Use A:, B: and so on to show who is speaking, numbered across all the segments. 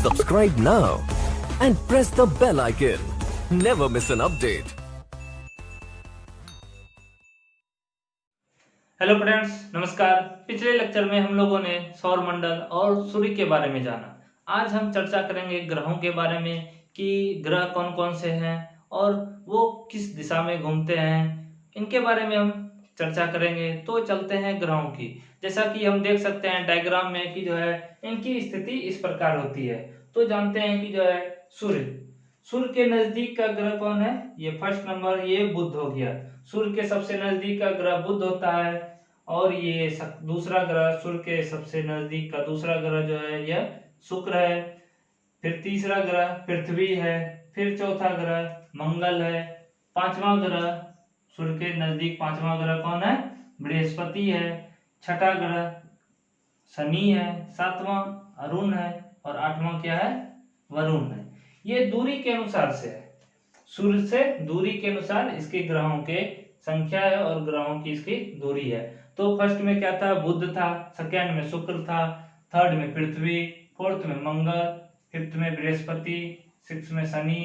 A: Subscribe now and press the bell icon. Never miss an update.
B: Hello friends, नमस्कार। पिछले lecture में हम लोगों ने सौर मंडल और सूर्य के बारे में जाना। आज हम चर्चा करेंगे ग्रहों के बारे में कि ग्रह कौन कौन से हैं और वो किस दिशा में घूमते हैं, इनके बारे में हम चर्चा करेंगे। तो चलते हैं ग्रहों की। जैसा कि हम देख सकते हैं डायग्राम में कि जो है इनकी स्थिति इस प्रकार होती है। तो जानते हैं कि जो है सूर्य के नजदीक का ग्रह कौन है? ये फर्स्ट नंबर, ये बुध हो गया। सूर्य के सबसे नजदीक का ग्रह बुध होता है। और ये दूसरा ग्रह, सूर्य के सबसे नजदीक का दूसरा ग्रह जो है यह शुक्र है। फिर तीसरा ग्रह पृथ्वी है। फिर चौथा ग्रह मंगल है। पांचवा ग्रह, सूर्य के नजदीक पांचवा ग्रह कौन है? बृहस्पति है। छठा ग्रह शनि है। सातवां अरुण है। और आठवां क्या है? वरुण है। ये दूरी के अनुसार से है, सूर्य से दूरी के अनुसार इसके ग्रहों के संख्या है और ग्रहों की इसकी दूरी है। तो फर्स्ट में क्या था? बुध था। सेकंड में शुक्र था। थर्ड में पृथ्वी। फोर्थ में मंगल। फिफ्थ में बृहस्पति। सिक्स में शनि।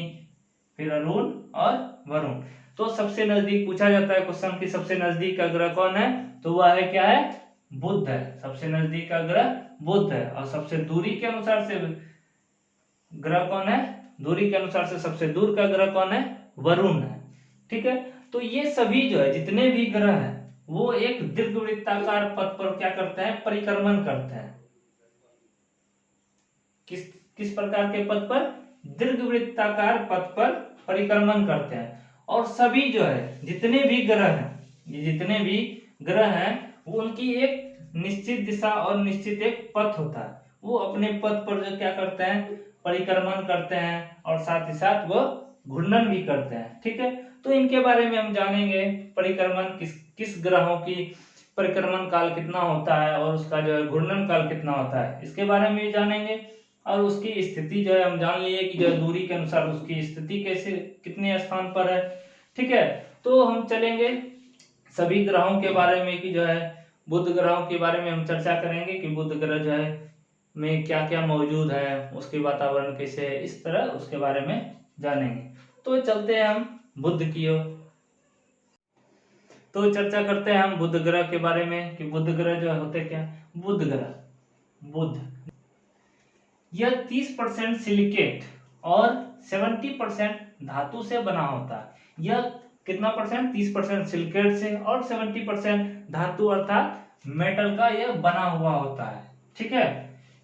B: फिर अरुण और वरुण। तो सबसे नजदीक पूछा जाता है क्वेश्चन की सबसे नजदीक का ग्रह कौन है? तो वह है क्या है? बुध है। सबसे नजदीक का ग्रह बुध है। और सबसे दूरी के अनुसार से ग्रह कौन है? दूरी के अनुसार से सबसे दूर का ग्रह कौन है? वरुण है। ठीक है। तो ये सभी जो है जितने भी ग्रह हैं वो एक दीर्घवृत्ताकार पथ पर क्या करते हैं? परिक्रमण करते हैं। किस किस प्रकार के पथ पर? दीर्घवृत्ताकार पथ पर परिक्रमण करते हैं। और सभी जो है जितने भी ग्रह हैं, ये जितने भी ग्रह हैं वो उनकी एक निश्चित दिशा और निश्चित एक पथ होता है। वो अपने पथ पर जो क्या करते हैं? परिक्रमण करते हैं और साथ ही साथ वो घूर्णन भी करते हैं। ठीक है। तो इनके बारे में हम जानेंगे। परिक्रमण किस ग्रहों की परिक्रमण काल कितना होता है और उसका जो है घूर्णन काल कितना होता है, इसके बारे में भी जानेंगे। और उसकी स्थिति जो है हम जान लिए कि जो दूरी के अनुसार उसकी स्थिति कैसे कितने स्थान पर है। ठीक है। तो हम चलेंगे सभी ग्रहों के बारे में कि जो है बुध ग्रहों के बारे में हम चर्चा करेंगे कि बुध ग्रह जो है में क्या क्या मौजूद है, उसके वातावरण कैसे है, इस तरह उसके बारे में जानेंगे। तो चलते हैं हम बुध की ओर। तो चर्चा करते हैं हम बुध ग्रह के बारे में कि बुध ग्रह जो होते क्या? बुध ग्रह, बुध, यह 30% सिलिकेट और 70% धातु से बना होता है। यह कितना परसेंट? 30% सिलिकेट से और 70% धातु अर्थात मेटल का यह बना हुआ होता है। ठीक है।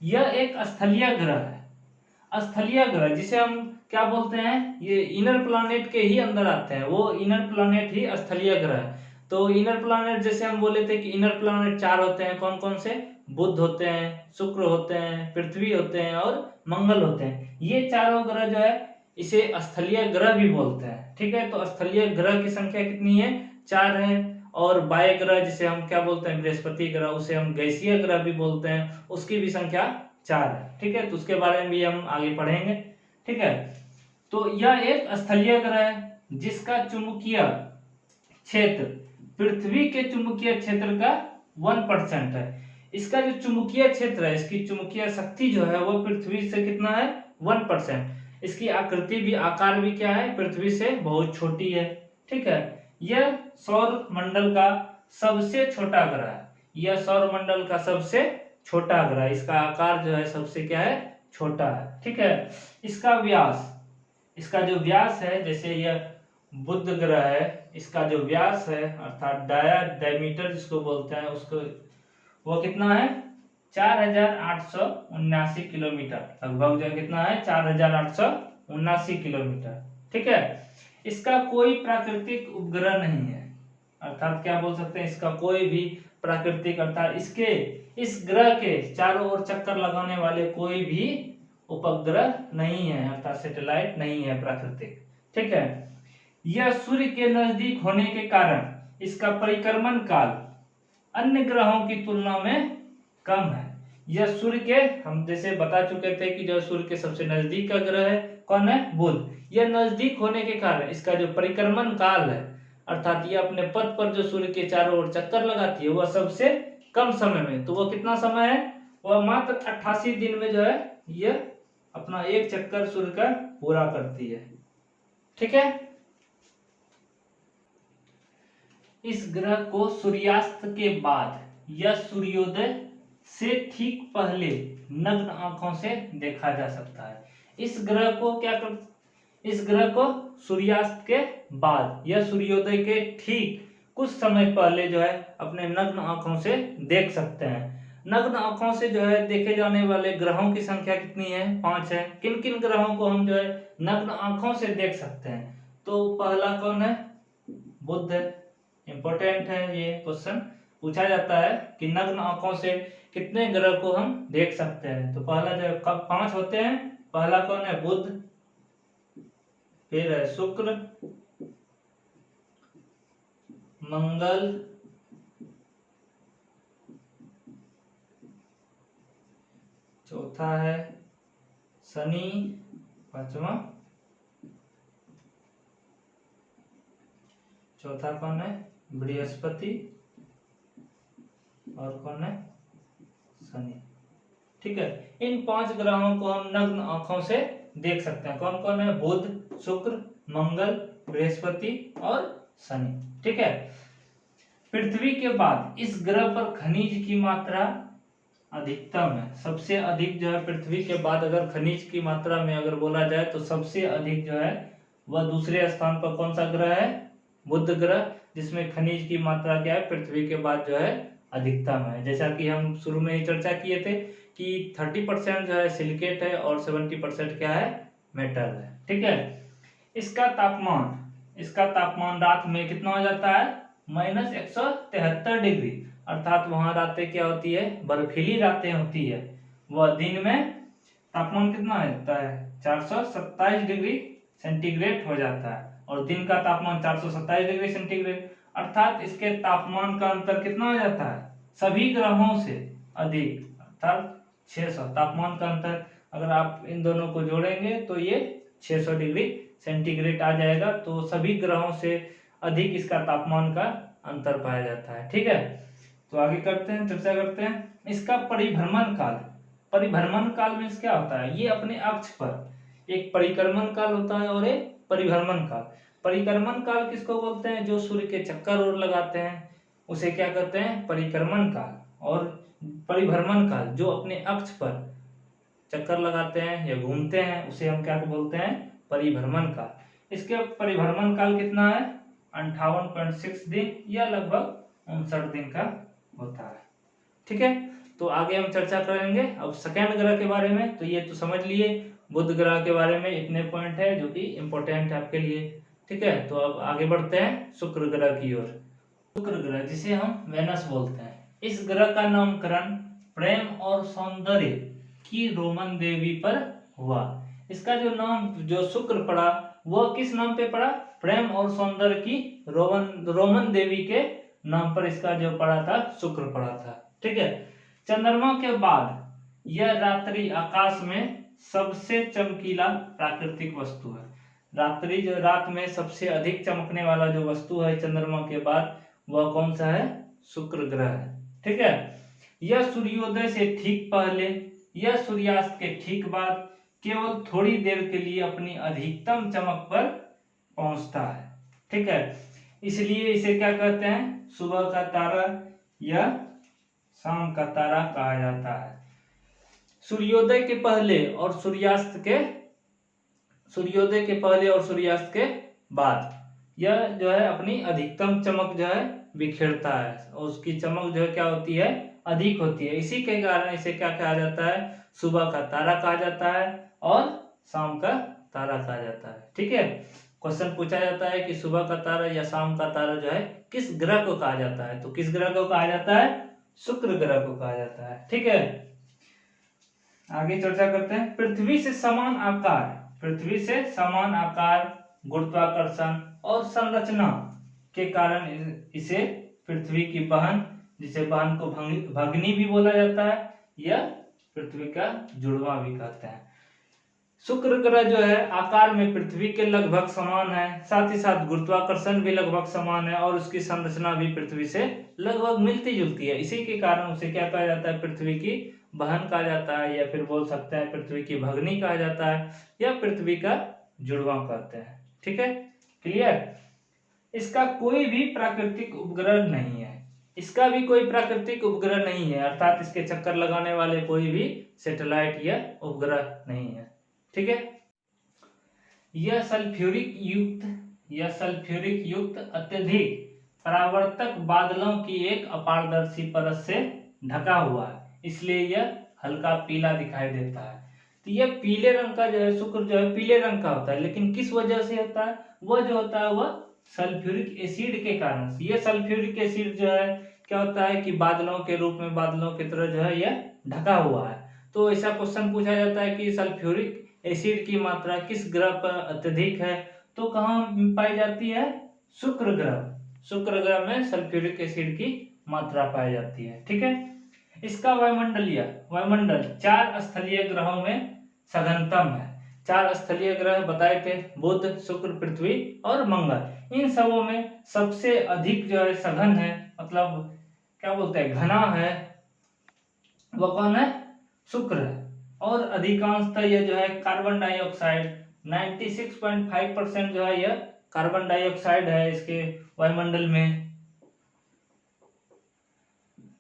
B: यह एक स्थलीय ग्रह है। स्थलीय ग्रह जिसे हम क्या बोलते हैं? ये इनर प्लैनेट के ही अंदर आते हैं। वो इनर प्लैनेट ही स्थलीय ग्रह है। तो इनर प्लैनेट जैसे हम बोले थे कि इनर प्लैनेट 4 होते हैं। कौन कौन से? बुध होते हैं, शुक्र होते हैं, पृथ्वी होते हैं और मंगल होते हैं। ये चारों ग्रह जो है इसे स्थलीय ग्रह भी बोलते हैं। ठीक है। तो स्थलीय ग्रह की संख्या कितनी है? 4 है। और बाह्य ग्रह जिसे हम क्या बोलते हैं? बृहस्पति ग्रह, उसे हम गैसीय ग्रह भी बोलते हैं, उसकी भी संख्या 4 है। ठीक है। तो उसके बारे में भी हम आगे पढ़ेंगे। ठीक है। तो यह एक स्थलीय ग्रह है जिसका चुंबकीय क्षेत्र पृथ्वी के चुंबकीय क्षेत्र का 1% है। इसका जो चुंबकीय क्षेत्र है, इसकी चुंबकीय शक्ति जो है वो पृथ्वी से कितना है? 1%। इसकी आकृति भी, आकार भी क्या है? पृथ्वी से बहुत छोटी है। ठीक है। यह सौर मंडल का सबसे छोटा ग्रह है। यह सौर मंडल का सबसे छोटा ग्रह, इसका आकार जो है सबसे क्या है? छोटा है। ठीक है। इसका व्यास, इसका जो व्यास है, जैसे यह बुध ग्रह है, इसका जो व्यास है अर्थात डायमीटर जिसको बोलते हैं, उसको वो कितना है? 4879 किलोमीटर लगभग। जो कितना है? 4879 किलोमीटर। ठीक है। इसका कोई प्राकृतिक उपग्रह नहीं है, अर्थात क्या बोल सकते हैं? इसका कोई भी प्राकृतिक, अर्थात इसके इस ग्रह के चारों ओर चक्कर लगाने वाले कोई भी उपग्रह नहीं है, अर्थात सैटेलाइट नहीं है प्राकृतिक। ठीक है। यह सूर्य के नजदीक होने के कारण इसका परिक्रमण काल अन्य ग्रहों की तुलना में कम है। यह सूर्य के, हम जैसे बता चुके थे कि जो सूर्य के सबसे नजदीक का ग्रह है कौन है? बुध। यह नजदीक होने के कारण इसका जो परिक्रमण काल है, अर्थात ये अपने पथ पर जो सूर्य के चारों ओर चक्कर लगाती है वह सबसे कम समय में, तो वो कितना समय है? वह मात्र 88 दिन में जो है यह अपना एक चक्कर सूर्य का पूरा करती है। ठीक है, इस ग्रह को सूर्यास्त के बाद या सूर्योदय से ठीक पहले नग्न आंखों से देखा जा सकता है। इस ग्रह को इस ग्रह को सूर्यास्त के बाद या सूर्योदय के ठीक कुछ समय पहले जो है अपने नग्न आंखों से देख सकते हैं। नग्न आंखों से जो है देखे जाने वाले ग्रहों की संख्या कितनी है? 5 है। किन किन ग्रहों को हम जो है नग्न आंखों से देख सकते हैं? तो पहला कौन है? बुध है। इंपॉर्टेंट है, ये क्वेश्चन पूछा जाता है कि नग्न आंखों से कितने ग्रह को हम देख सकते हैं। तो पहला जो है कब 5 होते हैं। पहला कौन है? बुध, फिर है शुक्र, मंगल, चौथा है शनि, पांचवा, चौथा कौन है? बृहस्पति, और कौन है? शनि। ठीक है, इन 5 ग्रहों को हम नग्न आंखों से देख सकते हैं। कौन कौन है? बुध, शुक्र, मंगल, बृहस्पति और शनि। ठीक है, पृथ्वी के बाद इस ग्रह पर खनिज की मात्रा अधिकतम है। सबसे अधिक जो है पृथ्वी के बाद अगर खनिज की मात्रा में अगर बोला जाए तो सबसे अधिक जो है वह दूसरे स्थान पर कौन सा ग्रह है? बुध ग्रह, जिसमें खनिज की मात्रा क्या है? पृथ्वी के बाद जो है अधिकतम है। जैसा कि हम शुरू में ही चर्चा किए थे कि 30% जो है सिलिकेट है और 70% क्या है? मेटल है। ठीक है, इसका तापमान रात में कितना हो जाता है? -173 डिग्री, अर्थात वहां रातें क्या होती है? बर्फीली रातें होती है। वह दिन में तापमान कितना रहता है? 427 डिग्री सेंटीग्रेड हो जाता है, और दिन का तापमान 427 डिग्री सेंटीग्रेड, अर्थात इसके तापमान का अंतर कितना हो जाता है? सभी ग्रहों से अधिक, अर्थात 600। तापमान का अंतर अगर आप इन दोनों को जोड़ेंगे तो ये 600 डिग्री सेंटीग्रेड आ जाएगा। तो सभी ग्रहों से अधिक इसका तापमान का अंतर पाया जाता है। ठीक है, तो आगे करते हैं, चर्चा करते हैं इसका परिभ्रमण काल मीन्स क्या होता है? ये अपने अक्ष पर एक परिक्रमण काल होता है और एक परिभ्रमण काल। परिक्रमण काल किसको बोलते हैं? जो सूर्य के चक्कर और लगाते हैं उसे क्या कहते हैं? परिक्रमण काल। और परिभ्रमण काल जो अपने अक्ष पर चक्कर लगाते हैं या घूमते हैं उसे हम क्या बोलते हैं? परिभ्रमण काल। इसके परिभ्रमण काल कितना है? 58.6 दिन या लगभग 59 दिन का होता है। ठीक है, तो आगे हम चर्चा करेंगे अब सेकंड ग्रह के बारे में। तो ये तो समझ लिए, बुध ग्रह के बारे में इतने पॉइंट है जो कि इंपॉर्टेंट है आपके लिए। ठीक है, तो अब आगे बढ़ते हैं शुक्र ग्रह की ओर। शुक्र ग्रह जिसे हम वेनस बोलते हैं, इस ग्रह का नामकरण प्रेम और सौंदर्य की रोमन देवी पर हुआ। इसका जो नाम जो शुक्र पड़ा वह किस नाम पे पड़ा? प्रेम और सौंदर्य की रोमन देवी के नाम पर इसका जो पड़ा था शुक्र पड़ा था। ठीक है, चंद्रमा के बाद यह रात्रि आकाश में सबसे चमकीला प्राकृतिक वस्तु है। रात में सबसे अधिक चमकने वाला जो वस्तु है चंद्रमा के बाद वह कौन सा है? शुक्र ग्रह है। ठीक है, यह सूर्योदय से ठीक पहले या सूर्यास्त के ठीक बाद केवल थोड़ी देर के लिए अपनी अधिकतम चमक पर पहुंचता है। ठीक है, इसलिए इसे क्या कहते हैं? सुबह का तारा या शाम का तारा कहा जाता है। सूर्योदय के पहले और सूर्यास्त के बाद यह जो है अपनी अधिकतम चमक जो है बिखेरता है, और उसकी चमक जो है क्या होती है? अधिक होती है। इसी के कारण इसे क्या कहा जाता है? सुबह का तारा कहा जाता है और शाम का तारा कहा जाता है। ठीक है, क्वेश्चन पूछा जाता है कि सुबह का तारा या शाम का तारा जो है किस ग्रह को कहा जाता है? तो किस ग्रह को कहा जाता है? शुक्र ग्रह को कहा जाता है। ठीक है, आगे चर्चा करते हैं पृथ्वी से समान आकार, गुरुत्वाकर्षण और संरचना के कारण इसे पृथ्वी की बहन, जिसे बहन को भगिनी भी बोला जाता है, या पृथ्वी का जुड़वा भी कहते हैं। शुक्र ग्रह जो है आकार में पृथ्वी के लगभग समान है, साथ ही साथ गुरुत्वाकर्षण भी लगभग समान है और उसकी संरचना भी पृथ्वी से लगभग मिलती जुलती है। इसी के कारण उसे क्या कहा जाता है? पृथ्वी की बहन कहा जाता है, या फिर बोल सकते हैं पृथ्वी की भगनी कहा जाता है, या पृथ्वी का जुड़वा कहते हैं। ठीक है, क्लियर। इसका कोई भी प्राकृतिक उपग्रह नहीं है, इसका भी कोई प्राकृतिक उपग्रह नहीं है, अर्थात इसके चक्कर लगाने वाले कोई भी सैटेलाइट या उपग्रह नहीं है। ठीक है, यह सल्फ्यूरिक युक्त अत्यधिक परावर्तक बादलों की एक अपारदर्शी परत से ढका हुआ है, इसलिए यह हल्का पीला दिखाई देता है। तो यह पीले रंग का जो है, शुक्र जो है पीले रंग का होता है, लेकिन किस वजह से होता है? वह जो होता है वह सल्फ्यूरिक एसिड के कारण से। यह सल्फ्यूरिक एसिड जो है क्या होता है कि बादलों के रूप में, बादलों की तरह जो है यह ढका हुआ है। तो ऐसा क्वेश्चन पूछा जाता है कि सल्फ्यूरिक एसिड की मात्रा किस ग्रह पर अत्यधिक है? तो कहाँ पाई जाती है? शुक्र ग्रह। शुक्र ग्रह में सल्फ्यूरिक एसिड की मात्रा पाई जाती है। ठीक है, इसका वायुमंडल 4 स्थलीय ग्रहों में सघनतम है। 4 स्थलीय ग्रह बताए थे, बुध, शुक्र, पृथ्वी और मंगल। इन सबों में सबसे अधिक जो है सघन है, मतलब क्या बोलते हैं, घना है, वो कौन है? शुक्र है। और अधिकांशतः यह जो है कार्बन डाइऑक्साइड 96.5% जो है यह कार्बन डाइऑक्साइड है इसके वायुमंडल में।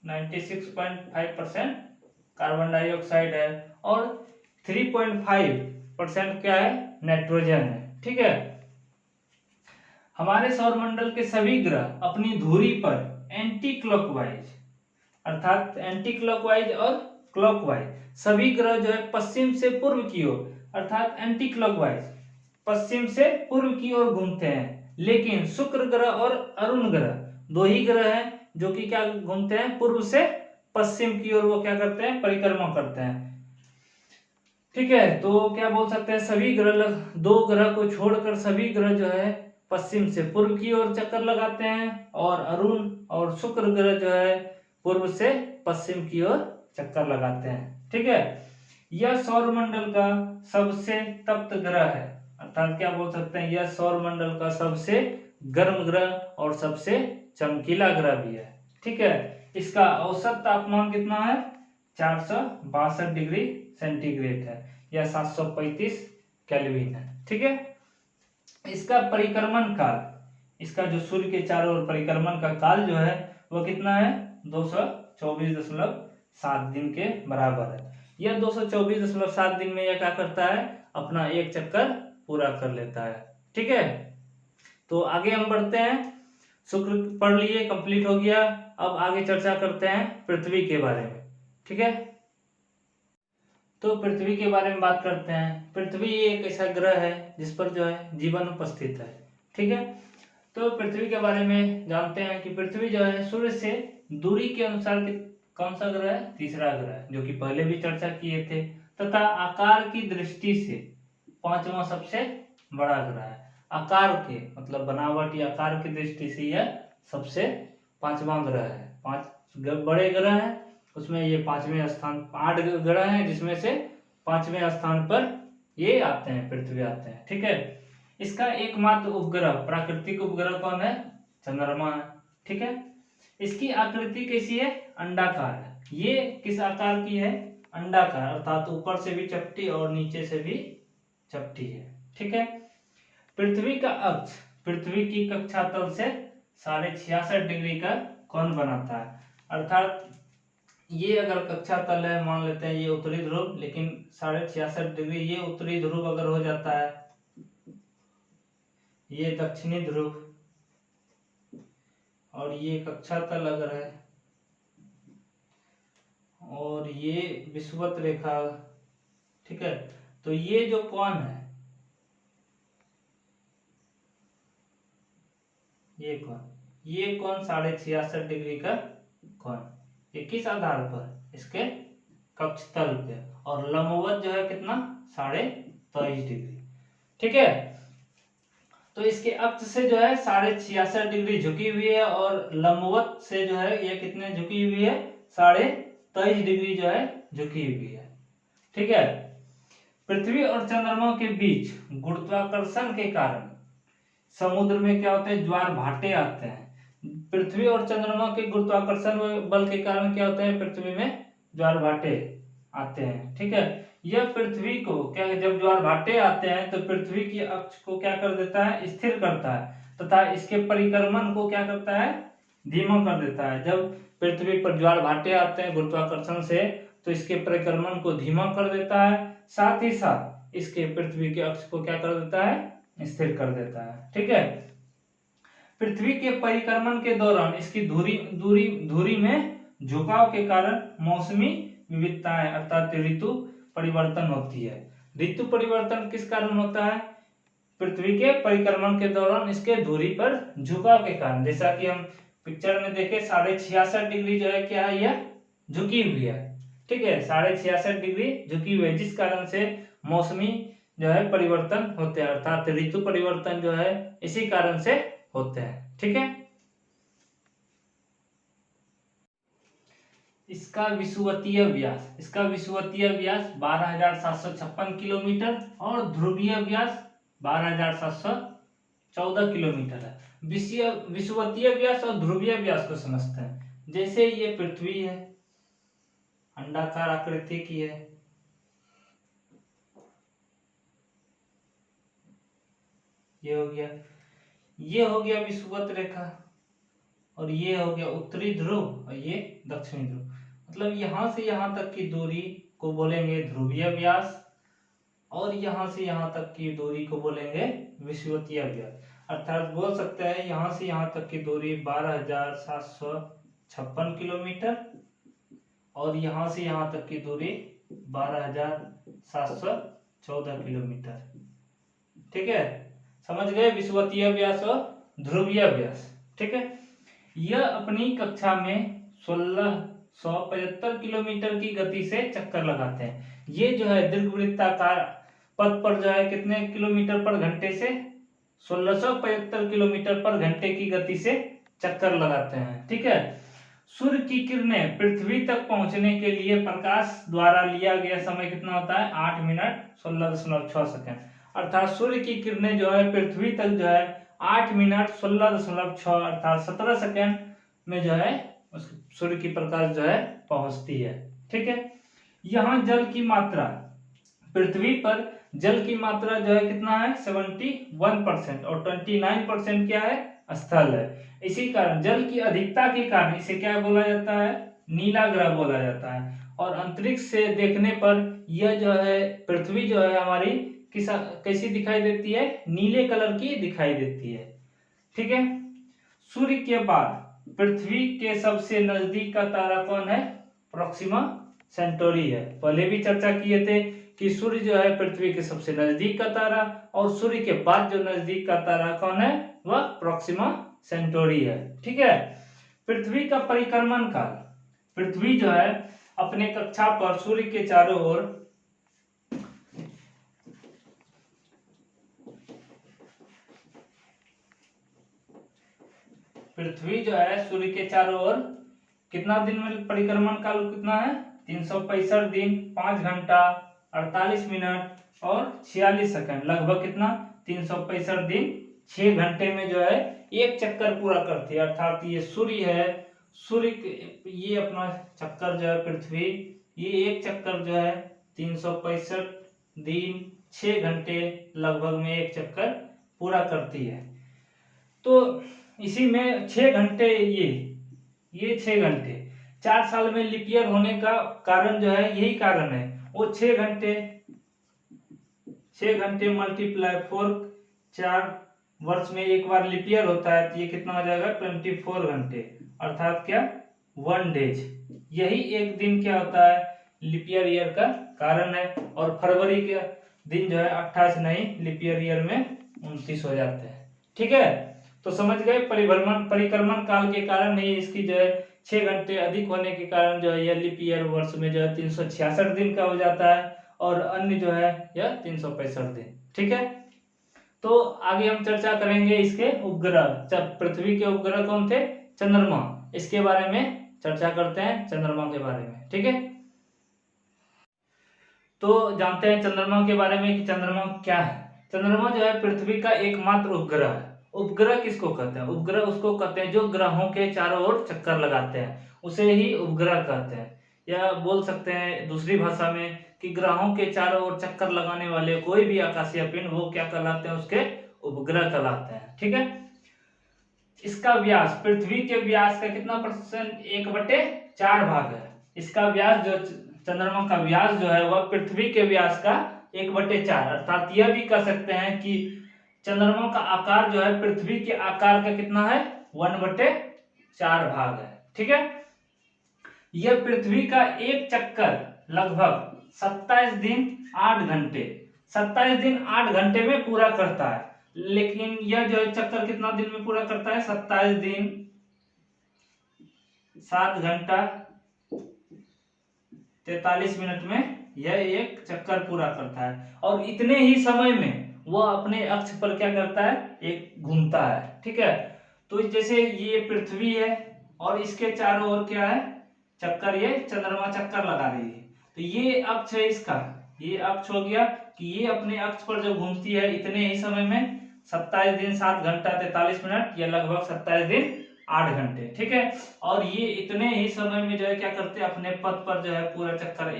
B: 96.5% कार्बन डाइऑक्साइड है और 3.5% क्या है? नाइट्रोजन है। ठीक है, हमारे सौरमंडल के सभी ग्रह अपनी धुरी पर एंटी क्लॉकवाइज, अर्थात एंटी क्लॉकवाइज और क्लॉकवाइज, सभी ग्रह जो है पश्चिम से पूर्व की ओर, अर्थात एंटी क्लॉकवाइज पश्चिम से पूर्व की ओर घूमते हैं। लेकिन शुक्र ग्रह और अरुण ग्रह 2 ही ग्रह हैं जो कि क्या घूमते हैं? पूर्व से पश्चिम की ओर वो क्या करते हैं? परिक्रमा करते हैं। ठीक है, तो क्या बोल सकते हैं, सभी ग्रह, 2 ग्रह को छोड़कर सभी ग्रह जो है पश्चिम से पूर्व की ओर चक्कर लगाते हैं, और अरुण और शुक्र ग्रह जो है पूर्व से पश्चिम की ओर चक्कर लगाते हैं। ठीक है, यह सौरमंडल का सबसे तप्त ग्रह है, अर्थात क्या बोल सकते हैं, यह सौरमंडल का सबसे गर्म ग्रह और सबसे चमकीला ग्रह भी है। ठीक है, इसका औसत तापमान कितना है? 462 डिग्री सेंटीग्रेड है, या 735 केल्विन है। ठीक है, इसका परिक्रमण काल, इसका जो सूर्य के चारों ओर परिक्रमण का काल जो है वो कितना है? 224.7 दिन के बराबर है। यह 224.7 दिन में यह क्या करता है? अपना एक चक्कर पूरा कर लेता है। ठीक है, तो आगे हम बढ़ते हैं। शुक्र पढ़ लिए, कंप्लीट हो गया। अब आगे चर्चा करते हैं पृथ्वी के बारे में। ठीक है, तो पृथ्वी के बारे में बात करते हैं। पृथ्वी एक ऐसा ग्रह है जिस पर जो है जीवन उपस्थित है। ठीक है, तो पृथ्वी के बारे में जानते हैं कि पृथ्वी जो है सूर्य से दूरी के अनुसार कौन सा ग्रह है? तीसरा ग्रह है, जो कि पहले भी चर्चा किए थे, तथा आकार की दृष्टि से 5वां सबसे बड़ा ग्रह है। आकार के मतलब बनावट या आकार की दृष्टि से यह सबसे 5वां ग्रह है। 5 बड़े ग्रह हैं, उसमें ये 5वें स्थान, 8 ग्रह हैं जिसमें से 5वें स्थान पर ये आते हैं, पृथ्वी आते हैं। ठीक है, इसका एकमात्र उपग्रह, प्राकृतिक उपग्रह कौन है? चंद्रमा है। ठीक है, इसकी आकृति कैसी है? अंडाकार है। ये किस आकार की है? अंडाकार, अर्थात ऊपर से भी चपटी और नीचे से भी चपटी है। ठीक है, पृथ्वी का अक्ष पृथ्वी की कक्षा तल से 66.5 डिग्री का कोण बनाता है, अर्थात ये अगर कक्षा तल है, मान लेते हैं ये उत्तरी ध्रुव, लेकिन 66.5 डिग्री ये उत्तरी ध्रुव अगर हो जाता है, ये दक्षिणी ध्रुव, और ये कक्षा तल अगर है, और ये विषुवत रेखा। ठीक है, तो ये जो कोण है, ये कोण 66.5 डिग्री का कोण, ये किस आधार पर? इसके कक्ष तल पे, और लंबवत जो है कितना? 23.5 डिग्री। ठीक है, तो इसके अक्ष से जो है 66.5 डिग्री झुकी हुई है, और लंबवत से जो है ये कितने झुकी हुई है? 23.5 डिग्री जो है झुकी हुई है। ठीक है, पृथ्वी और चंद्रमा के बीच गुरुत्वाकर्षण के कारण समुद्र में क्या होते हैं? ज्वार भाटे आते हैं। पृथ्वी और चंद्रमा के गुरुत्वाकर्षण बल के कारण क्या होता है? पृथ्वी में ज्वार भाटे आते हैं। ठीक है, यह पृथ्वी को क्या, जब ज्वार भाटे आते हैं तो पृथ्वी की अक्ष को क्या कर देता है, स्थिर करता है तथा इसके परिक्रमण को क्या करता है, धीमा कर देता है। जब पृथ्वी पर ज्वार भाटे आते हैं गुरुत्वाकर्षण से तो इसके परिक्रमण को धीमा कर देता है, साथ ही साथ इसके पृथ्वी के अक्ष को क्या कर देता है, स्थिर कर देता है। ठीक है, पृथ्वी के परिक्रमण के दौरान इसकी धुरी में झुकाव के कारण मौसमी विविधताएं अर्थात ऋतु परिवर्तन होती है। ऋतु परिवर्तन किस कारण होता है, पृथ्वी के परिक्रमण के दौरान इसके धुरी पर झुकाव के कारण। जैसा कि हम पिक्चर में देखे 66.5 डिग्री जो है क्या है, यह झुकी हुई है। ठीक है, 66.5 डिग्री झुकी हुई है, जिस कारण से मौसमी जो है परिवर्तन होते हैं अर्थात ऋतु परिवर्तन जो है इसी कारण से होते हैं। ठीक है, इसका विषुवतीय व्यास 12,756 किलोमीटर और ध्रुवीय व्यास 12,714 किलोमीटर है। विषुवतीय व्यास और ध्रुवीय व्यास को समझते हैं। जैसे ये पृथ्वी है, अंडाकार आकृति की है, ये हो गया विषुवत रेखा, और ये हो गया उत्तरी ध्रुव और ये दक्षिणी ध्रुव। मतलब यहां से यहां तक की दूरी को बोलेंगे ध्रुवीय व्यास और यहां से यहां तक की दूरी को बोलेंगे विषुवतीय व्यास। अर्थात बोल सकते हैं यहां से यहां तक की दूरी 12,756 किलोमीटर और यहां से यहां तक की दूरी 12,714 किलोमीटर। ठीक है, समझ गए विषुवतीय व्यास और ध्रुवीय व्यास। ठीक है, यह अपनी कक्षा में 1675 किलोमीटर की गति से चक्कर लगाते हैं। ये जो है दीर्घवृत्ताकार पथ पर जो है कितने किलोमीटर पर घंटे से 1675 किलोमीटर पर घंटे की गति से चक्कर लगाते हैं। ठीक है, सूर्य की किरणें पृथ्वी तक पहुंचने के लिए प्रकाश द्वारा लिया गया समय कितना होता है, 8 मिनट 16.6 सेकंड। अर्थात सूर्य की किरणें जो है पृथ्वी तक जो है 8 मिनट 16.6 अर्थात 17 सेकंड में जो है सूर्य की प्रकाश जो है पहुंचती है। ठीक है, यहाँ जल की मात्रा, पृथ्वी पर जल की मात्रा जो है कितना है 71% और 29% क्या है, स्थल है। इसी कारण जल की अधिकता के कारण इसे क्या बोला जाता है, नीला ग्रह बोला जाता है। और अंतरिक्ष से देखने पर यह जो है पृथ्वी जो है हमारी कैसी दिखाई देती है, नीले कलर की दिखाई देती है। ठीक है, सूर्य के बाद पृथ्वी के सबसे नजदीक का तारा कौन है, प्रोक्सिमा सेंटोरी है। पहले भी चर्चा किए थे कि सूर्य जो है पृथ्वी के सबसे नजदीक का तारा और सूर्य के बाद जो नजदीक का तारा कौन है, वह प्रोक्सिमा सेंटोरी है। ठीक है, पृथ्वी का परिक्रमण काल, पृथ्वी जो है अपने कक्षा पर सूर्य के चारों ओर पृथ्वी जो है सूर्य के चारों ओर कितना दिन में परिक्रमण काल कितना है, 365 दिन 5 घंटा 48 मिनट और 46 सेकंड, लगभग कितना 365 दिन 6 घंटे में जो है एक चक्कर पूरा करती है। अर्थात ये सूर्य है, सूर्य ये अपना चक्कर जो है पृथ्वी, ये एक चक्कर जो है 365 दिन 6 घंटे लगभग में एक चक्कर पूरा करती है। तो इसी में 6 घंटे ये 6 घंटे 4 साल में लीप ईयर होने का कारण जो है यही कारण है। वो 6 घंटे मल्टीप्लाई 4, 4 वर्ष में एक बार लीप ईयर होता है तो ये कितना हो जाएगा 24 घंटे अर्थात क्या 1 डेज। यही एक दिन क्या होता है लीप ईयर का कारण है। और फरवरी के दिन जो है 28 नहीं लीप ईयर में 29 हो जाते हैं। ठीक है, तो समझ गए परिक्रमण काल के कारण ही इसकी जो है 6 घंटे अधिक होने के कारण जो है यह लीप ईयर वर्ष में जो है 366 दिन का हो जाता है और अन्य जो है यह 365 दिन। ठीक है, तो आगे हम चर्चा करेंगे इसके उपग्रह। पृथ्वी के उपग्रह कौन थे, चंद्रमा, इसके बारे में चर्चा करते हैं, चंद्रमा के बारे में। ठीक है, तो जानते हैं चंद्रमा के बारे में कि चंद्रमा क्या है। चंद्रमा जो है पृथ्वी का एकमात्र उपग्रह है। उपग्रह किसको कहते हैं, उपग्रह उसको कहते हैं जो ग्रहों के चारों ओर चक्कर लगाते हैं, उसे ही उपग्रह कहते हैं। या बोल सकते हैं दूसरी भाषा में कि ग्रहों के चारों ओर चक्कर लगाने वाले कोई भी आकाशीय पिंड वो क्या कहलाते हैं, उसके उपग्रह कहलाते हैं। ठीक है, इसका व्यास पृथ्वी के व्यास का कितना परसेंट, 1/4 भाग है। इसका व्यास जो चंद्रमा का व्यास जो है वह पृथ्वी के व्यास का 1/4, अर्थात यह भी कह सकते हैं कि चंद्रमा का आकार जो है पृथ्वी के आकार का कितना है, 1/4 भाग है। ठीक है, यह पृथ्वी का एक चक्कर लगभग 27 दिन 8 घंटे 27 दिन 8 घंटे में पूरा करता है। लेकिन यह जो है चक्कर कितना दिन में पूरा करता है, 27 दिन 7 घंटा 43 मिनट में यह एक चक्कर पूरा करता है। और इतने ही समय में वह अपने अक्ष पर क्या करता है, एक घूमता है। ठीक है, तो जैसे ये पृथ्वी है और इसके चारों ओर क्या है, चक्कर, ये चंद्रमा चक्कर लगा रही है। तो ये अक्ष है इसका, ये अक्ष हो गया कि ये अपने अक्ष पर जो घूमती है इतने ही समय में 27 दिन 7 घंटा 43 मिनट या लगभग 27 दिन 8 घंटे। ठीक है, और ये इतने ही समय में जो है क्या करते हैं, अपने पथ पर जो है पूरा चक्कर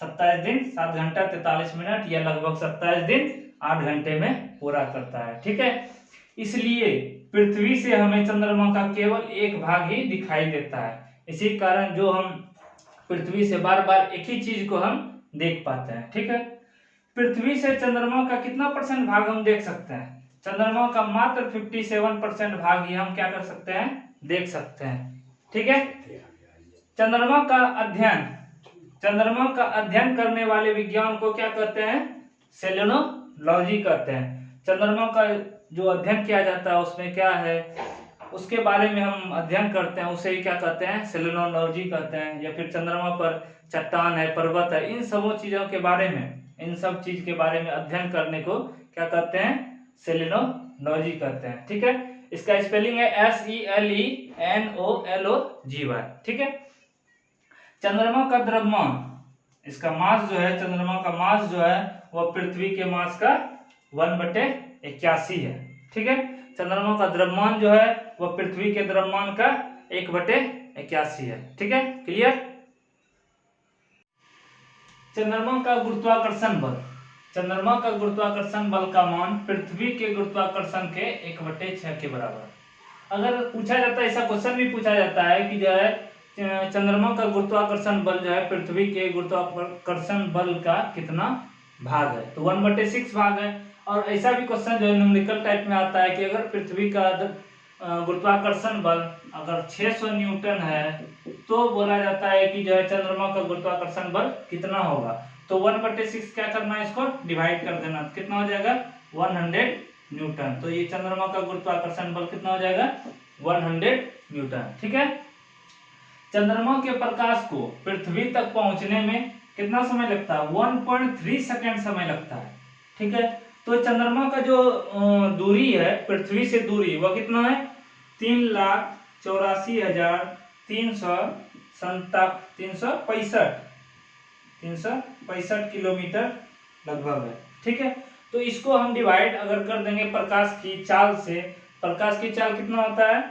B: 27 दिन 7 घंटा 43 मिनट या लगभग 27 दिन 8 घंटे में पूरा करता है। ठीक है, इसलिए पृथ्वी से हमें चंद्रमा का केवल एक भाग ही दिखाई देता है। इसी कारण जो हम पृथ्वी से बार बार एक ही चीज को हम देख पाते हैं। ठीक है, पृथ्वी से चंद्रमा का कितना परसेंट भाग हम देख सकते हैं, चंद्रमा का मात्र 57% भाग ही हम क्या कर सकते हैं, देख सकते हैं। ठीक है, चंद्रमा का अध्ययन करने वाले विज्ञान को क्या कहते हैं, सेलेनोलॉजी कहते हैं। चंद्रमा का जो अध्ययन किया जाता है उसमें क्या है, उसके बारे में हम अध्ययन करते हैं, उसे ही क्या कहते हैं, सेलेनोलॉजी कहते हैं। या फिर चंद्रमा पर चट्टान है, पर्वत है, इन सब चीजों के बारे में, इन सब चीज के बारे में अध्ययन करने को क्या कहते हैं, सेलेनोलॉजी कहते हैं। ठीक है, इसका स्पेलिंग है SELENOLOGY। ठीक है, चंद्रमा का द्रव्यमान, इसका मास जो है, चंद्रमा का मास जो है वह पृथ्वी के मास का 1/81 है। ठीक है, चंद्रमा का द्रव्यमान जो है वह पृथ्वी के द्रव्यमान का 1/81 है। ठीक है, क्लियर। चंद्रमा का गुरुत्वाकर्षण बल, चंद्रमा का गुरुत्वाकर्षण बल का मान पृथ्वी के गुरुत्वाकर्षण के 1/6 के बराबर। अगर पूछा जाता है, ऐसा क्वेश्चन भी पूछा जाता है कि जो है चंद्रमा का गुरुत्वाकर्षण बल जो है पृथ्वी के गुरुत्वाकर्षण बल का कितना भाग है, तो 1/6 भाग है। और ऐसा भी क्वेश्चन जो है न्यूमेरिकल टाइप में आता है कि अगर पृथ्वी का गुरुत्वाकर्षण बल अगर 600 न्यूटन है तो बोला जाता है कि जो है चंद्रमा का गुरुत्वाकर्षण बल कितना होगा, तो 1/6 क्या करना है, इसको डिवाइड कर देना, तो कितना हो जाएगा, 100 न्यूटन। तो ये चंद्रमा का गुरुत्वाकर्षण बल कितना हो जाएगा, 100 न्यूटन। ठीक है, चंद्रमा के प्रकाश को पृथ्वी तक पहुंचने में कितना समय लगता है, 1.3 सेकेंड समय लगता है। ठीक है, तो चंद्रमा का जो दूरी है पृथ्वी से दूरी वह कितना है, 3,84,365 किलोमीटर लगभग है। ठीक है, तो इसको हम डिवाइड अगर कर देंगे प्रकाश की चाल से, प्रकाश की चाल कितना होता है,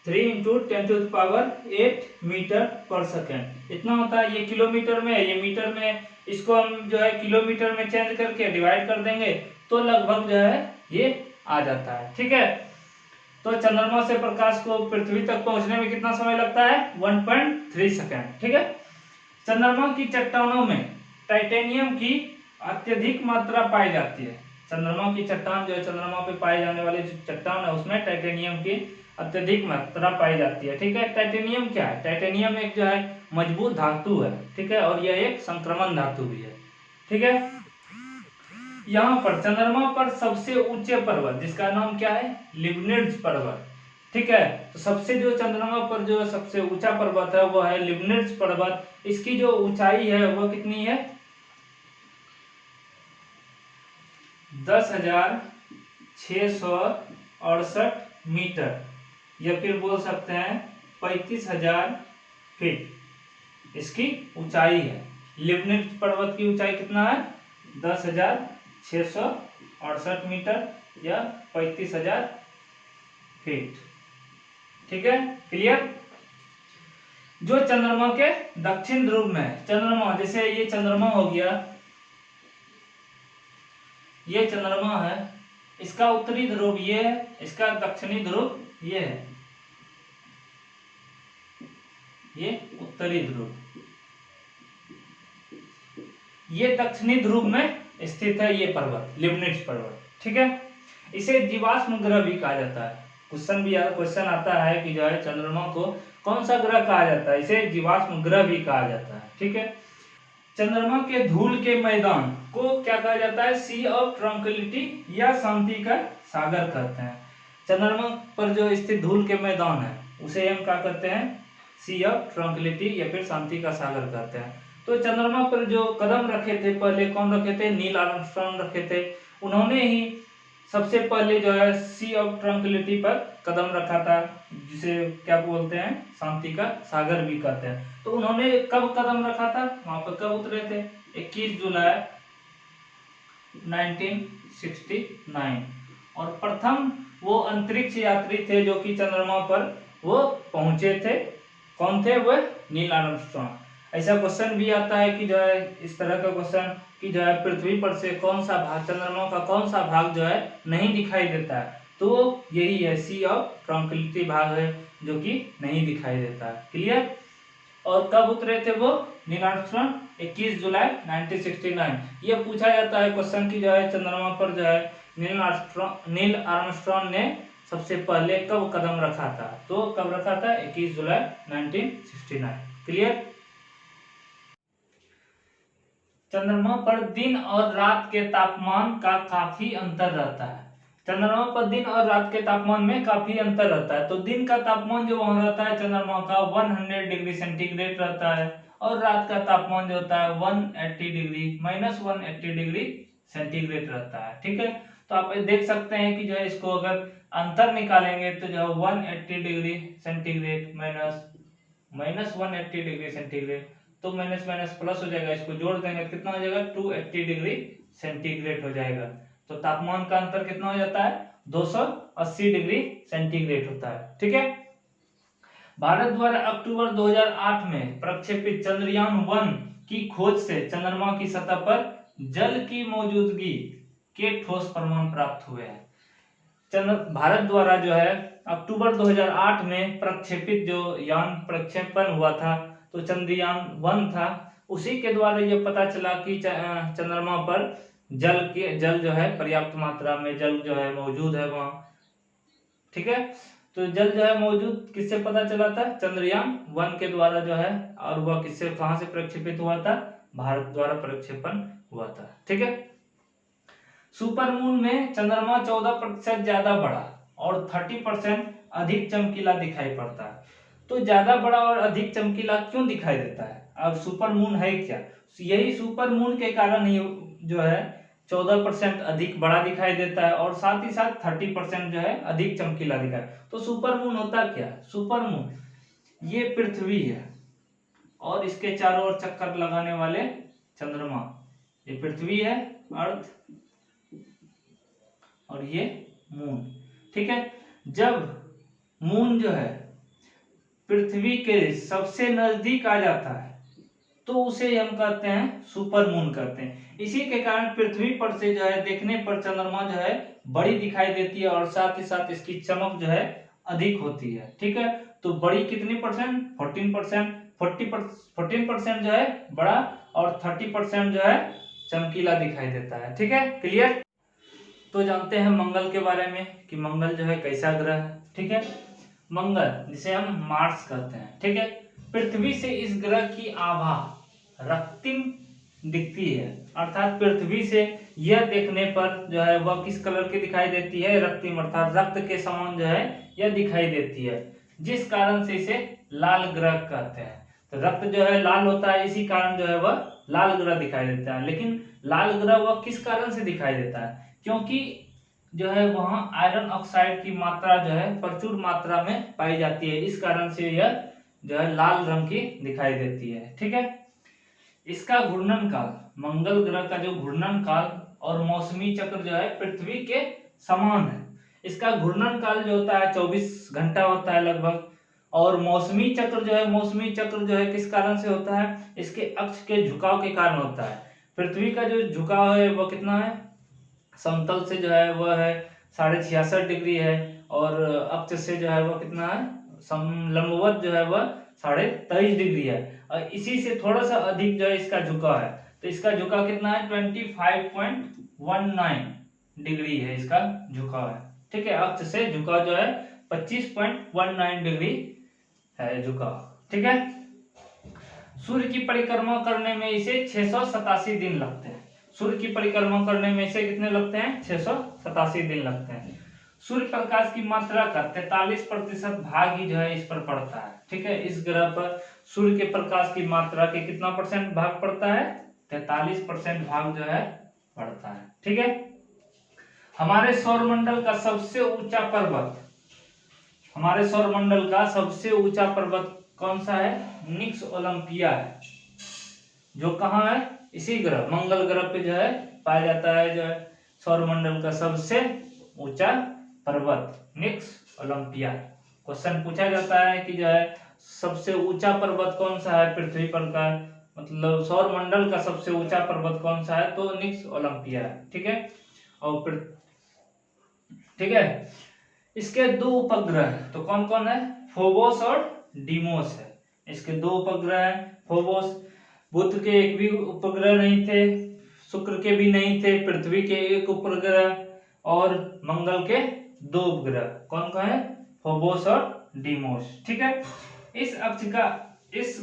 B: 3 × 10⁸ मीटर पर सेकेंड, इतना होता है। ये किलोमीटर में, ये मीटर में, इसको हम जो है किलोमीटर में चेंज करके डिवाइड कर देंगे तो लगभग जो है ये आ जाता है। ठीक है, तो चंद्रमा से प्रकाश को पृथ्वी तक पहुंचने में कितना समय लगता है, 1.3 सेकेंड। ठीक है, चंद्रमा की चट्टानों में टाइटेनियम की अत्यधिक मात्रा पाई जाती है। चंद्रमा की चट्टान जो है, चंद्रमा पे पाए जाने वाली जो चट्टान है उसमें टाइटेनियम की अत्यधिक मात्रा पाई जाती है। ठीक है, टाइटेनियम क्या है, टाइटेनियम एक जो है मजबूत धातु है। ठीक है, और यह एक संक्रमण धातु भी है। ठीक है, यहाँ पर चंद्रमा पर सबसे ऊंचे पर्वत जिसका नाम क्या है, लिबनिट्ज पर्वत। ठीक है, तो सबसे जो चंद्रमा पर जो सबसे ऊंचा पर्वत है वो है लिबनिट्ज पर्वत। इसकी जो ऊंचाई है वो कितनी है, 10,668 मीटर, या फिर बोल सकते हैं 35,000 फीट इसकी ऊंचाई है। लिबनिट्ज पर्वत की ऊंचाई कितना है, 10,668 मीटर या 35,000 फीट। ठीक है, क्लियर। जो चंद्रमा के दक्षिण ध्रुव में है। चंद्रमा जैसे ये चंद्रमा हो गया, ये चंद्रमा है, इसका उत्तरी ध्रुव ये है, इसका दक्षिणी ध्रुव ये है, ये उत्तरी ध्रुव, ये दक्षिणी ध्रुव में स्थित है ये पर्वत, लिबनिट्स पर्वत। ठीक है, इसे जीवाश्म ग्रह भी कहा जाता है। क्वेश्चन आता है कि जो है चंद्रमा को कौन सा ग्रह कहा जाता है, इसे जीवाश्म ग्रह भी कहा जाता है। ठीक है, चंद्रमा के धूल के मैदान को क्या कहा जाता है, सी ऑफ ट्रंक्विलिटी या शांति का सागर कहते हैं। चंद्रमा पर जो स्थित धूल के मैदान है उसे हम क्या कहते हैं, सी ऑफ ट्रंक्विलिटी या फिर शांति का सागर कहते हैं। तो चंद्रमा पर जो कदम रखे थे पहले कौन रखे थे, नील आर्मस्ट्रांग रखे थे। उन्होंने ही सबसे पहले जो है सी ऑफ ट्रंक्विलिटी पर कदम रखा था, जिसे क्या बोलते हैं, शांति का सागर भी कहते हैं। तो उन्होंने कब कदम रखा था, वहां पर कब उतरे थे, 21 जुलाई 1969। और प्रथम वो अंतरिक्ष यात्री थे जो कि चंद्रमा पर वो पहुंचे थे। कौन थे वह, नील आर्मस्ट्रांग। ऐसा क्वेश्चन भी आता है कि जो है इस तरह का क्वेश्चन कि जो है पृथ्वी पर से कौन सा भाग, चंद्रमा का कौन सा भाग जो है नहीं दिखाई देता है, तो यही है सी ऑफ ट्रंक्विलिटी भाग है जो कि नहीं दिखाई देता है। क्लियर। और कब उतरे थे वो, नील आर्मस्ट्रांग 21 जुलाई 1969। ये पूछा जाता है क्वेश्चन की जो है चंद्रमा पर जो है नील आर्मस्ट्रांग ने सबसे पहले कब कदम रखा था, तो कब रखा था, 21 जुलाई 1969। क्लियर। चंद्रमा पर दिन और रात के तापमान का काफी अंतर रहता है। चंद्रमा पर दिन और रात के तापमान में काफी अंतर रहता है। तो दिन का तापमान जो वहां रहता है चंद्रमा का 100 डिग्री सेंटीग्रेड रहता है, और रात का तापमान जो होता है 180 डिग्री -180 डिग्री सेंटीग्रेड रहता है। ठीक है, तो आप देख सकते हैं कि जो है इसको अगर अंतर निकालेंगे तो जो है 180 degree centigrade minus 180 degree centigrade, तो माइनस माइनस प्लस हो जाएगा, इसको जोड़ देंगे तो कितना हो जाएगा, 280 डिग्री सेंटीग्रेड हो जाएगा। तो तापमान का अंतर कितना हो जाता है, 280 डिग्री सेंटीग्रेड होता है। ठीक है, भारत द्वारा अक्टूबर 2008 में प्रक्षेपित चंद्रयान-1 की खोज से चंद्रमा की सतह पर जल की मौजूदगी के ठोस प्रमाण प्राप्त हुए हैं। भारत द्वारा जो है अक्टूबर 2008 में प्रक्षेपित जो यान प्रक्षेपण हुआ था, तो चंद्रयान-1 था, उसी के द्वारा ये पता चला कि चंद्रमा पर जल जो है पर्याप्त मात्रा में जल जो है मौजूद है वहां। ठीक है, तो जल जो है मौजूद किससे पता चला था, चंद्रयान-1 के द्वारा जो है, और वह किससे, कहां से प्रक्षेपित हुआ था, भारत द्वारा प्रक्षेपण हुआ था। ठीक है, सुपर मून में चंद्रमा 14% ज्यादा बड़ा और 30% अधिक चमकीला दिखाई पड़ता है। तो ज्यादा बड़ा और अधिक चमकीला क्यों दिखाई देता है, अब सुपर मून है क्या, यही सुपर मून के कारण ही जो है 14% अधिक बड़ा दिखाई देता है, और साथ ही साथ 30% जो है अधिक चमकीला दिखाई। तो सुपर मून होता क्या, सुपर मून ये पृथ्वी है और इसके चारों ओर चक्कर लगाने वाले चंद्रमा, ये पृथ्वी है, अर्थ, और ये मून। ठीक है, जब मून जो है पृथ्वी के सबसे नजदीक आ जाता है तो उसे हम कहते हैं सुपर मून कहते हैं। इसी के कारण पृथ्वी पर से जो है देखने पर चंद्रमा जो है बड़ी दिखाई देती है, और साथ ही साथ इसकी चमक जो है अधिक होती है। ठीक है, तो बड़ी कितनी परसेंट, 14%, 14% जो है बड़ा, और 30% जो है चमकीला दिखाई देता है। ठीक है, क्लियर। तो जानते हैं मंगल के बारे में कि मंगल जो है कैसा ग्रह है। ठीक है, मंगल जिसे हम मार्स कहते हैं। ठीक है, पृथ्वी से इस ग्रह की आभा रक्तिम दिखती है, अर्थात पृथ्वी से यह देखने पर जो है वह किस कलर की दिखाई देती है, रक्तिम, अर्थात रक्त के समान जो है यह दिखाई देती है, जिस कारण से इसे लाल ग्रह कहते हैं। तो रक्त जो है लाल होता है, इसी कारण जो है वह लाल ग्रह दिखाई देता है। लेकिन लाल ग्रह वह किस कारण से दिखाई देता है, क्योंकि जो है वहां आयरन ऑक्साइड की मात्रा जो है प्रचुर मात्रा में पाई जाती है, इस कारण से यह जो है लाल रंग की दिखाई देती है। ठीक है, इसका घूर्णन काल, मंगल ग्रह का जो घूर्णन काल और मौसमी चक्र जो है पृथ्वी के समान है। इसका घूर्णन काल जो होता है 24 घंटा होता है लगभग, और मौसमी चक्र जो है किस कारण से होता है, इसके अक्ष के झुकाव के कारण होता है। पृथ्वी का जो झुकाव है वह कितना है, समतल से जो है वह है 66.5 डिग्री है, और अक्ष से जो है वह कितना है, लंबवत जो है वह 23.5 डिग्री है, और इसी से थोड़ा सा अधिक जो है इसका झुकाव है। तो इसका झुकाव कितना है, 25.19 डिग्री है इसका झुकाव है। ठीक है, अक्ष से झुकाव जो है 25.19 डिग्री है झुकाव। ठीक है, सूर्य की परिक्रमा करने में इसे 687 दिन लगते हैं। सूर्य की परिक्रमा करने में इसे कितने लगते हैं, 687 दिन लगते हैं। सूर्य प्रकाश की मात्रा का 43% भाग ही जो है इस पर पड़ता है। ठीक है, इस ग्रह पर सूर्य के प्रकाश की मात्रा के कितना परसेंट भाग पड़ता है, 43% भाग जो है पड़ता है। ठीक है, हमारे सौरमंडल का सबसे ऊंचा पर्वत कौन सा है, निक्स ओलंपिया है, जो कहाँ है, इसी ग्रह मंगल ग्रह पे जो है पाया जाता है। जो है सौरमंडल का सबसे ऊंचा पर्वत निक्स ओलंपिया। क्वेश्चन पूछा जाता है कि जो है सबसे ऊंचा पर्वत कौन सा है पृथ्वी पर का, मतलब सौरमंडल का सबसे ऊंचा पर्वत कौन सा है, तो निक्स ओलंपिया है। ठीक है, और ठीक है, इसके दो उपग्रह हैं, तो कौन कौन है, फोबोस और डीमोस है। इसके दो उपग्रह हैं, फोबोस, बुध के एक भी उपग्रह नहीं थे, शुक्र के भी नहीं थे, पृथ्वी के एक उपग्रह और मंगल के दो उपग्रह, कौन कौन है, फोबोस और डीमोस। ठीक है, इस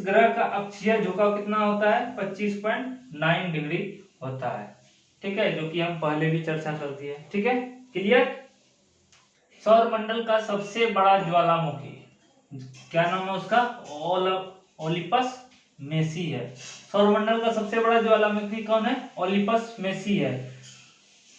B: ग्रह का अक्षीय झुकाव कितना होता है, 25.9 डिग्री होता है। ठीक है, जो कि हम पहले भी चर्चा कर दिए। ठीक है, क्लियर। सौरमंडल का सबसे बड़ा ज्वालामुखी, क्या नाम है उसका, ओलिपस मेसी है। सौरमंडल का सबसे बड़ा ज्वालामुखी कौन है, ओलिपस मेसी है।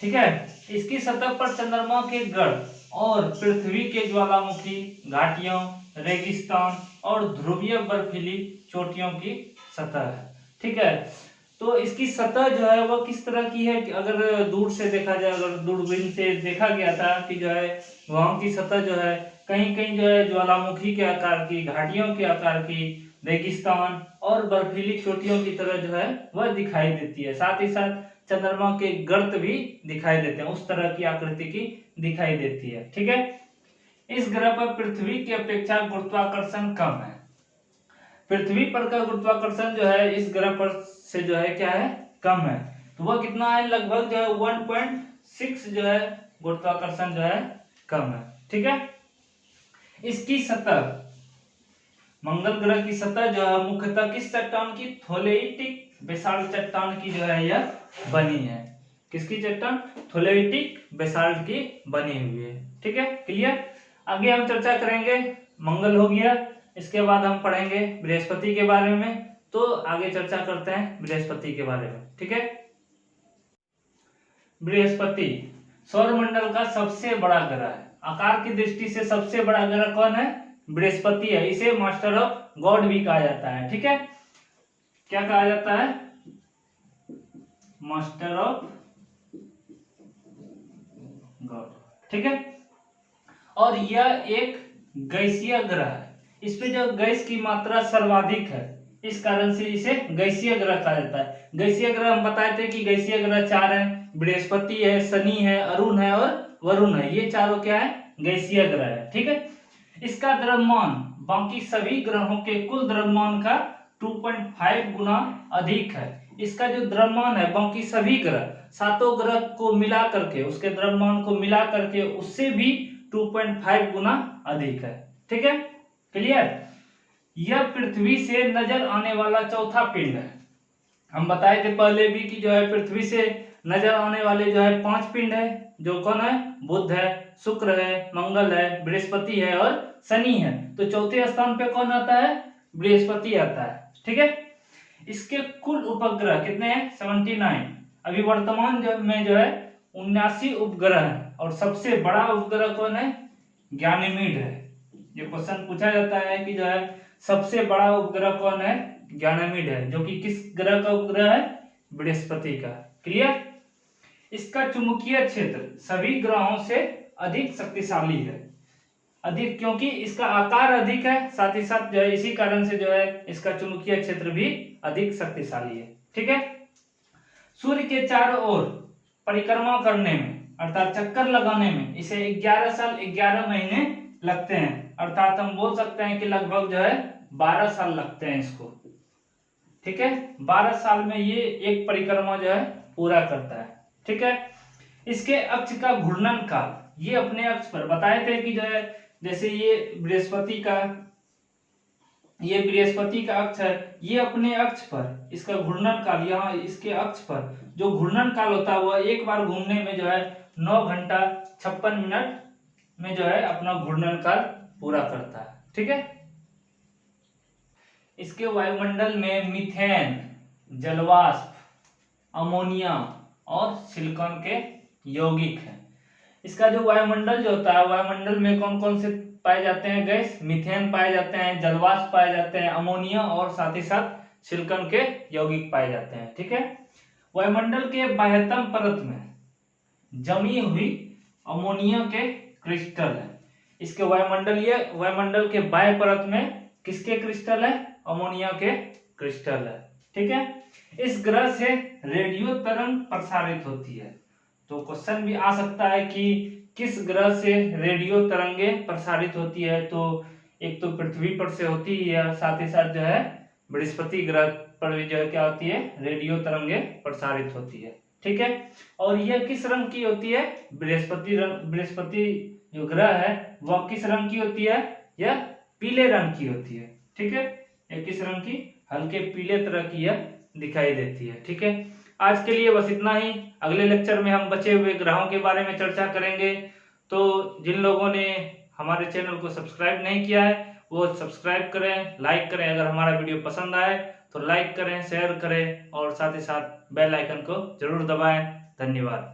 B: ठीक है, इसकी सतह पर चंद्रमा के गढ़ और पृथ्वी के ज्वालामुखी घाटियों, रेगिस्तान और ध्रुवीय बर्फीली चोटियों की सतह है। ठीक है, तो इसकी सतह जो है वह किस तरह की है कि अगर दूर से देखा जाए, अगर दूरबीन से देखा गया था कि जो है वहां की सतह जो है कहीं कहीं जो है ज्वालामुखी के आकार की, घाटियों के आकार की, रेगिस्तान और बर्फीली चोटियों की तरह जो है वह दिखाई देती है। साथ ही साथ चंद्रमा के गर्त भी दिखाई देते हैं, उस तरह की आकृति की दिखाई देती है। ठीक है, इस ग्रह पर पृथ्वी की अपेक्षा गुरुत्वाकर्षण कम है। पृथ्वी पर का गुरुत्वाकर्षण जो है इस ग्रह पर से जो है क्या है, कम है। तो वह कितना है, लगभग जो है 1.6 जो है गुरुत्वाकर्षण जो है कम है। ठीक है, इसकी सतह, मंगल ग्रह की सतह जो है मुख्यतः किस चट्टान की, थोलेइटिक बेसाल्ट चट्टान की जो है यह बनी है। किसकी चट्टान, थोलेइटिक बेसाल्ट की बनी हुई है। ठीक है, क्लियर। आगे हम चर्चा करेंगे, मंगल हो गया, इसके बाद हम पढ़ेंगे बृहस्पति के बारे में। तो आगे चर्चा करते हैं बृहस्पति के बारे में। ठीक है, बृहस्पति सौरमंडल का सबसे बड़ा ग्रह है। आकार की दृष्टि से सबसे बड़ा ग्रह कौन है, बृहस्पति है। इसे मास्टर ऑफ गॉड भी कहा जाता है। ठीक है, क्या कहा जाता है, मास्टर ऑफ गॉड। ठीक है, और यह एक गैसीय ग्रह है। इस पे जो गैस की मात्रा सर्वाधिक है, इस कारण से इसे गैसीय ग्रह कहा जाता है। गैसीय ग्रह हम बताए थे कि गैसीय ग्रह 4 हैं, बृहस्पति है, शनि है, अरुण है और वरुण है। ये चारों क्या है, गैसीय ग्रह है। ठीक है, इसका द्रव्यमान बाकी सभी ग्रहों के कुल द्रव्यमान का 2.5 गुना अधिक है। इसका जो द्रव्यमान है बाकी सभी ग्रह, सातों ग्रह को मिला करके, उसके द्रव्यमान को मिला करके उससे भी 2.5 गुना अधिक है। ठीक है, क्लियर। यह पृथ्वी से नजर आने वाला चौथा पिंड है। हम बताए थे पहले भी कि जो है पृथ्वी से नजर आने वाले जो है 5 पिंड है, जो कौन है, बुध है, शुक्र है, मंगल है, बृहस्पति है और शनि है। तो चौथे स्थान पे कौन आता है, बृहस्पति आता है। ठीक है, इसके कुल उपग्रह कितने हैं, 79। अभी वर्तमान में जो है 79 उपग्रह है, और सबसे बड़ा उपग्रह कौन है, गैनीमेड है। ये क्वेश्चन पूछा जाता है कि जो है सबसे बड़ा उपग्रह कौन है, गैनीमेड है, जो कि किस ग्रह का उपग्रह है, बृहस्पति का। क्लियर। इसका चुंबकीय क्षेत्र सभी ग्रहों से अधिक शक्तिशाली है। अधिक, क्योंकि इसका आकार अधिक है, साथ ही साथ जो है इसी कारण से जो है इसका चुंबकीय क्षेत्र भी अधिक शक्तिशाली है। ठीक है। सूर्य के चारों ओर परिक्रमा करने में अर्थात चक्कर लगाने में इसे 11 साल 11 महीने लगते हैं, अर्थात हम बोल सकते हैं कि लगभग जो है 12 साल लगते हैं इसको। ठीक है, 12 साल में ये एक परिक्रमा जो है पूरा करता है। ठीक है। इसके अक्ष का घूर्णन काल, ये अपने अक्ष पर बताए थे कि जो है जैसे ये बृहस्पति का अक्ष है, ये अपने अक्ष पर इसका घूर्णन काल, यहाँ इसके अक्ष पर जो घूर्णन काल होता है वह एक बार घूमने में जो है 9 घंटा 56 मिनट में जो है अपना घूर्णन काल पूरा करता है। ठीक है। इसके वायुमंडल में मीथेन, जलवाष्प, अमोनिया और सिलिकॉन के यौगिक हैं। इसका जो वायुमंडल जो होता है, वायुमंडल में कौन कौन से पाए जाते हैं गैस? मीथेन पाए जाते हैं, जलवाष्प पाए जाते हैं, अमोनिया और साथ ही साथ सिलिकॉन के यौगिक पाए जाते हैं। ठीक है। वायुमंडल के बाह्यतम परत में जमी हुई अमोनिया के क्रिस्टल है। इसके वायुमंडल के बाह्य परत में किसके क्रिस्टल है? अमोनिया के क्रिस्टल है। ठीक है। इस ग्रह से रेडियो तरंग प्रसारित होती है। तो क्वेश्चन भी आ सकता है कि किस ग्रह से रेडियो तरंगे प्रसारित होती है? तो एक तो पृथ्वी पर से होती है, साथ ही साथ जो है बृहस्पति ग्रह पर भी जो है क्या होती है? रेडियो तरंगे प्रसारित होती है। ठीक है। और यह किस रंग की होती है? बृहस्पति जो ग्रह है वह किस रंग की होती है? यह पीले रंग की होती है। ठीक है। यह किस रंग की? हल्के पीले तरह की यह दिखाई देती है। ठीक है। आज के लिए बस इतना ही। अगले लेक्चर में हम बचे हुए ग्रहों के बारे में चर्चा करेंगे। तो जिन लोगों ने हमारे चैनल को सब्सक्राइब नहीं किया है वो सब्सक्राइब करें, लाइक करें। अगर हमारा वीडियो पसंद आए तो लाइक करें, शेयर करें और साथ ही साथ बेल आइकन को जरूर दबाएं। धन्यवाद।